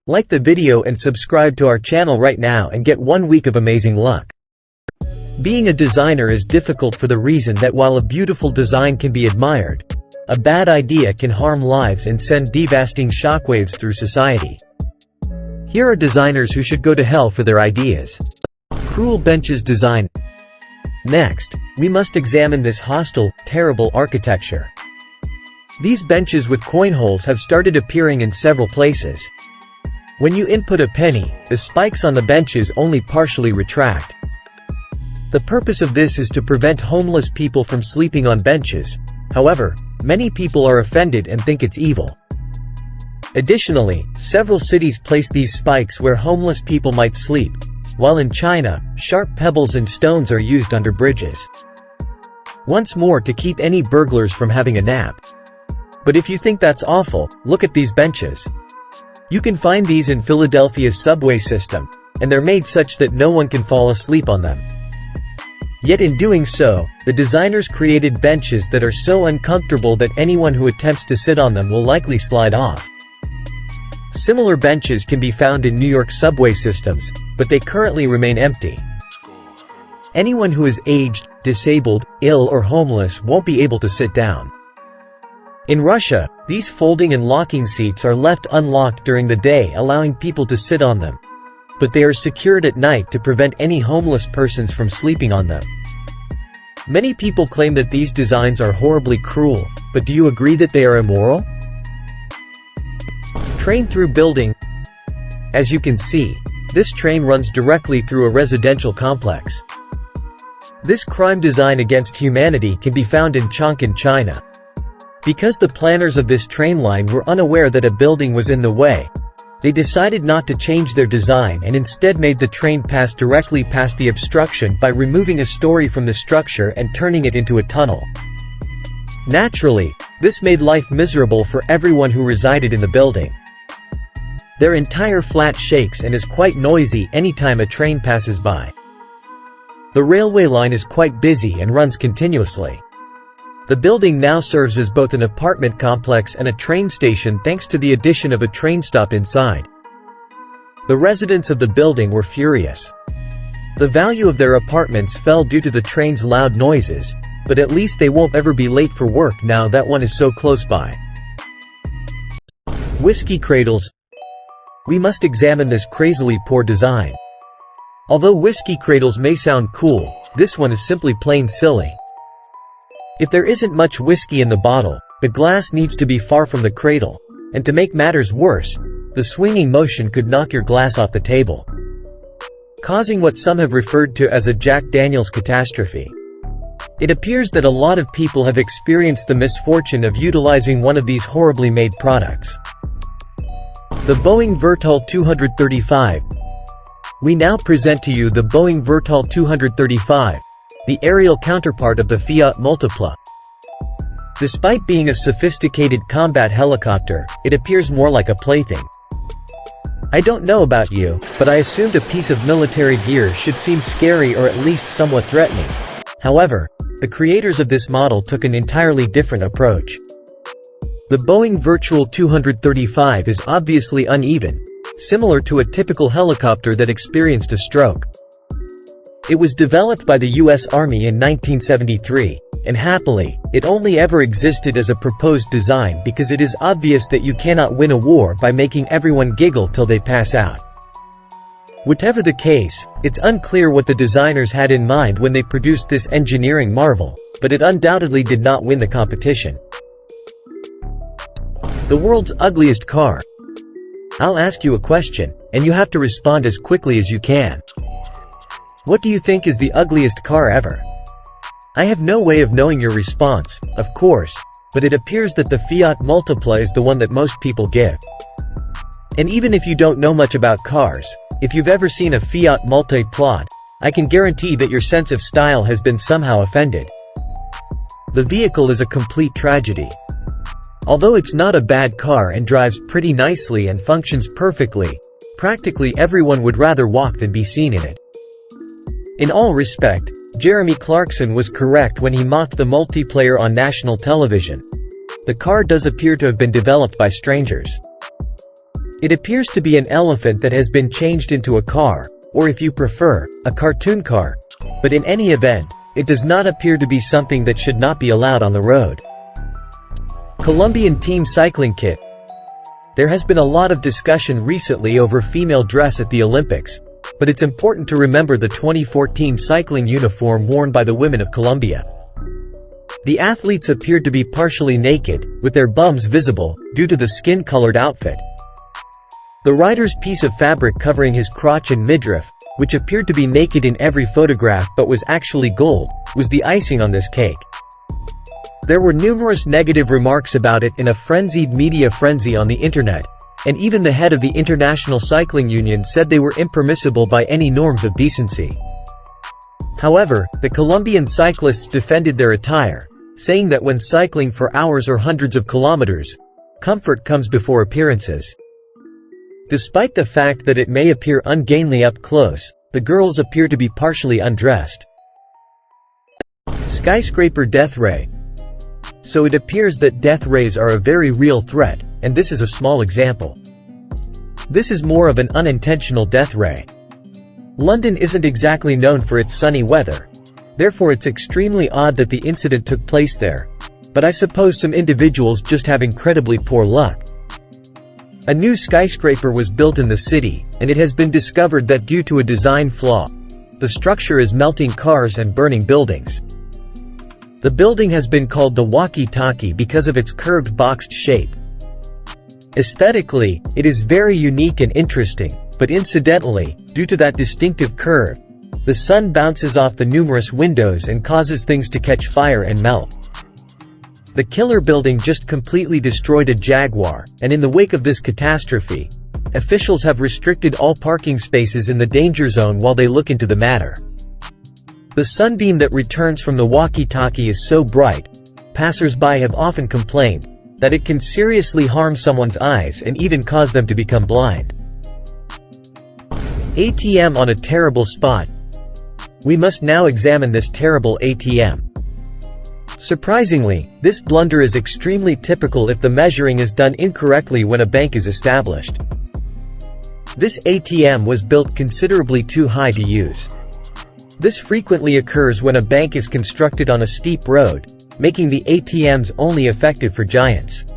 Like the video and subscribe to our channel right now and get 1 week of amazing luck. Being a designer is difficult for the reason that while a beautiful design can be admired, a bad idea can harm lives and send devasting shockwaves through society. Here are designers who should go to hell for their ideas. Cruel benches design. Next, we must examine this hostile, terrible architecture. These benches with coin holes have started appearing in several places. When you input a penny, the spikes on the benches only partially retract. The purpose of this is to prevent homeless people from sleeping on benches. However, many people are offended and think it's evil. Additionally, several cities place these spikes where homeless people might sleep, while in China, sharp pebbles and stones are used under bridges. Once more, to keep any burglars from having a nap. But if you think that's awful, look at these benches. You can find these in Philadelphia's subway system, and they're made such that no one can fall asleep on them. Yet in doing so, the designers created benches that are so uncomfortable that anyone who attempts to sit on them will likely slide off. Similar benches can be found in New York subway systems, but they currently remain empty. Anyone who is aged, disabled, ill or homeless won't be able to sit down. In Russia, these folding and locking seats are left unlocked during the day, allowing people to sit on them, but they are secured at night to prevent any homeless persons from sleeping on them. Many people claim that these designs are horribly cruel, but do you agree that they are immoral? Train through building. As you can see, this train runs directly through a residential complex. This crime design against humanity can be found in Chongqing, China. Because the planners of this train line were unaware that a building was in the way, they decided not to change their design and instead made the train pass directly past the obstruction by removing a story from the structure and turning it into a tunnel. Naturally, this made life miserable for everyone who resided in the building. Their entire flat shakes and is quite noisy anytime a train passes by. The railway line is quite busy and runs continuously. The building now serves as both an apartment complex and a train station thanks to the addition of a train stop inside. The residents of the building were furious. The value of their apartments fell due to the train's loud noises, but at least they won't ever be late for work now that one is so close by. Whiskey cradles. We must examine this crazily poor design. Although whiskey cradles may sound cool, this one is simply plain silly. If there isn't much whiskey in the bottle, the glass needs to be far from the cradle, and to make matters worse, the swinging motion could knock your glass off the table, causing what some have referred to as a Jack Daniel's catastrophe. It appears that a lot of people have experienced the misfortune of utilizing one of these horribly made products. The Boeing Vertol 235. We now present to you the Boeing Vertol 235. The aerial counterpart of the Fiat Multipla. Despite being a sophisticated combat helicopter, it appears more like a plaything. I don't know about you, but I assumed a piece of military gear should seem scary or at least somewhat threatening. However, the creators of this model took an entirely different approach. The Boeing Vertol 235 is obviously uneven, similar to a typical helicopter that experienced a stroke. It was developed by the U.S. Army in 1973, and happily, it only ever existed as a proposed design because it is obvious that you cannot win a war by making everyone giggle till they pass out. Whatever the case, it's unclear what the designers had in mind when they produced this engineering marvel, but it undoubtedly did not win the competition. The world's ugliest car. I'll ask you a question, and you have to respond as quickly as you can. What do you think is the ugliest car ever? I have no way of knowing your response, of course, but it appears that the Fiat Multipla is the one that most people give. And even if you don't know much about cars, if you've ever seen a Fiat Multipla, I can guarantee that your sense of style has been somehow offended. The vehicle is a complete tragedy. Although it's not a bad car and drives pretty nicely and functions perfectly, practically everyone would rather walk than be seen in it. In all respect, Jeremy Clarkson was correct when he mocked the multiplayer on national television. The car does appear to have been developed by strangers. It appears to be an elephant that has been changed into a car, or if you prefer, a cartoon car. But in any event, it does not appear to be something that should not be allowed on the road. Colombian team cycling kit. There has been a lot of discussion recently over female dress at the Olympics, but it's important to remember the 2014 cycling uniform worn by the women of Colombia. The athletes appeared to be partially naked, with their bums visible, due to the skin-colored outfit. The rider's piece of fabric covering his crotch and midriff, which appeared to be naked in every photograph but was actually gold, was the icing on this cake. There were numerous negative remarks about it in a frenzied media frenzy on the internet, and even the head of the International Cycling Union said they were impermissible by any norms of decency. However, the Colombian cyclists defended their attire, saying that when cycling for hours or hundreds of kilometers, comfort comes before appearances. Despite the fact that it may appear ungainly up close, the girls appear to be partially undressed. Skyscraper death ray. So it appears that death rays are a very real threat, and this is a small example. This is more of an unintentional death ray. London isn't exactly known for its sunny weather, therefore it's extremely odd that the incident took place there, but I suppose some individuals just have incredibly poor luck. A new skyscraper was built in the city, and it has been discovered that due to a design flaw, the structure is melting cars and burning buildings. The building has been called the walkie-talkie because of its curved boxed shape. Aesthetically, it is very unique and interesting, but incidentally, due to that distinctive curve, the sun bounces off the numerous windows and causes things to catch fire and melt. The killer building just completely destroyed a Jaguar, and in the wake of this catastrophe, officials have restricted all parking spaces in the danger zone while they look into the matter. The sunbeam that returns from the walkie-talkie is so bright, passers-by have often complained that it can seriously harm someone's eyes and even cause them to become blind. ATM on a terrible spot. We must now examine this terrible ATM. Surprisingly, this blunder is extremely typical if the measuring is done incorrectly when a bank is established. This ATM was built considerably too high to use. This frequently occurs when a bank is constructed on a steep road, making the ATMs only effective for giants.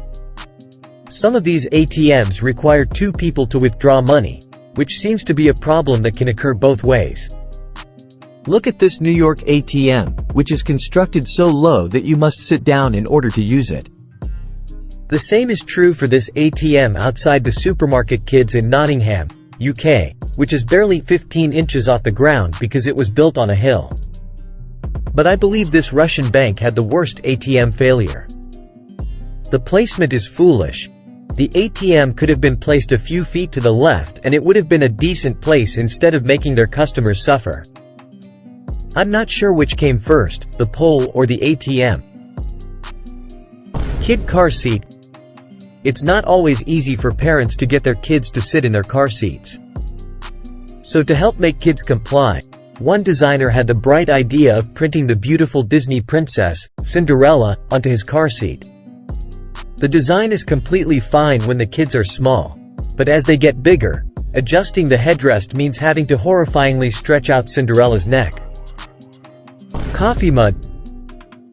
Some of these ATMs require two people to withdraw money, which seems to be a problem that can occur both ways. Look at this New York ATM, which is constructed so low that you must sit down in order to use it. The same is true for this ATM outside the supermarket Kids in Nottingham, UK, which is barely 15 inches off the ground because it was built on a hill. But I believe this Russian bank had the worst ATM failure. The placement is foolish. The ATM could have been placed a few feet to the left and it would have been a decent place instead of making their customers suffer. I'm not sure which came first, the pole or the ATM. Kid car seat. It's not always easy for parents to get their kids to sit in their car seats. So to help make kids comply, one designer had the bright idea of printing the beautiful Disney princess, Cinderella, onto his car seat. The design is completely fine when the kids are small, but as they get bigger, adjusting the headrest means having to horrifyingly stretch out Cinderella's neck. Coffee mug.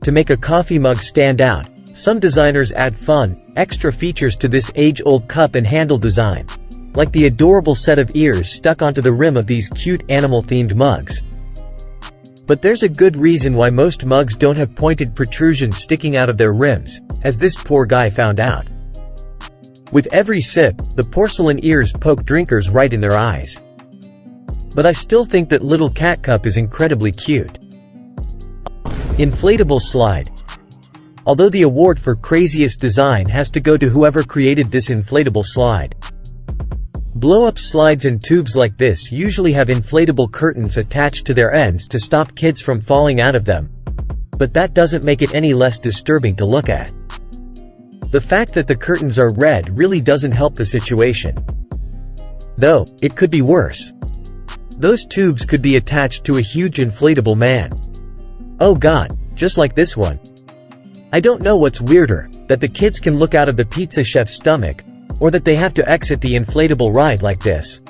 To make a coffee mug stand out, some designers add fun, extra features to this age-old cup and handle design, like the adorable set of ears stuck onto the rim of these cute animal-themed mugs. But there's a good reason why most mugs don't have pointed protrusions sticking out of their rims, as this poor guy found out. With every sip, the porcelain ears poke drinkers right in their eyes. But I still think that little cat cup is incredibly cute. Inflatable slide. Although the award for craziest design has to go to whoever created this inflatable slide. Blow-up slides and tubes like this usually have inflatable curtains attached to their ends to stop kids from falling out of them. But that doesn't make it any less disturbing to look at. The fact that the curtains are red really doesn't help the situation. Though, it could be worse. Those tubes could be attached to a huge inflatable man. Oh god, just like this one. I don't know what's weirder, that the kids can look out of the pizza chef's stomach, or that they have to exit the inflatable ride like this.